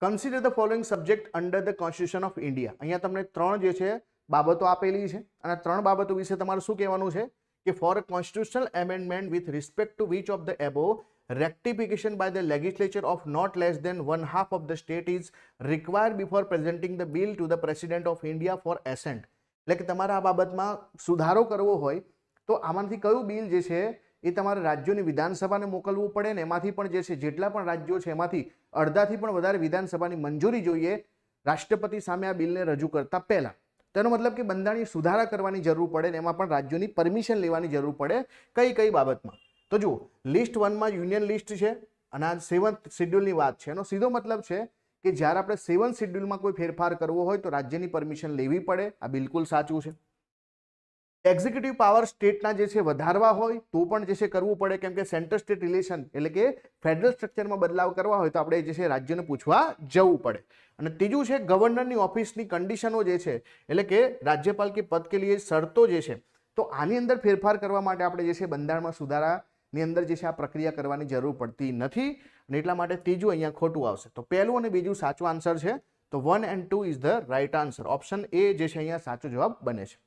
Consider the following subject under the constitution of India. અહીંયા તમને 3 જે છે બાબતો આપેલી છે અને 3 બાબતો વિશે તમારે શું કહેવાનું છે કે four constitutional amendment with respect to which of the above rectification by the legislature of not less than 1/2 of the state is required before presenting the bill to the president of India for assent. એટલે કે તમારે આ બાબતમાં સુધારો કરવો હોય તો આમાંથી કયું બિલ જે છે એ તમારે રાજ્યોની વિધાનસભાને મોકલવું પડે ને એમાંથી પણ જે છે જેટલા પણ રાજ્યો છે એમાંથી અડધાથી પણ વધારે વિધાનસભાની મંજૂરી જોઈએ રાષ્ટ્રપતિ સામે આ બિલને રજૂ કરતા પહેલા. તેનો મતલબ કે બંધારણીય સુધારા કરવાની જરૂર પડે ને એમાં પણ રાજ્યોની પરમિશન લેવાની જરૂર પડે. કઈ બાબતમાં? તો જુઓ, લિસ્ટ 1 માં યુનિયન લિસ્ટ છે અને આ 7th શેડ્યુલની વાત છે. એનો સીધો મતલબ છે કે જ્યારે આપણે 7th શેડ્યુલમાં કોઈ ફેરફાર કરવો હોય તો રાજ્યની પરમિશન લેવી પડે. આ બિલકુલ સાચું છે. એક્ઝિક્યુટિવ પાવર સ્ટેટના જે છે વધારવા હોય તો પણ જે છે કરવું પડે, કેમ કે સેન્ટર સ્ટેટ રિલેશન એટલે કે ફેડરલ સ્ટ્રક્ચરમાં બદલાવ કરવા હોય તો આપણે જે છે રાજ્યને પૂછવા જવું પડે. અને ત્રીજું છે ગવર્નરની ઓફિસની કન્ડિશનો જે છે એટલે કે રાજ્યપાલ કે પદ કે લીએ શરતો જે છે, તો આની અંદર ફેરફાર કરવા માટે આપણે જે છે બંધારણમાં સુધારાની અંદર જે છે આ પ્રક્રિયા કરવાની જરૂર પડતી નથી અને એટલા માટે ત્રીજું અહીંયા ખોટું આવશે. તો પહેલું અને બીજું સાચું આન્સર છે. તો 1 and 2 is the right answer. Option A જે છે અહીંયા સાચો જવાબ બને છે.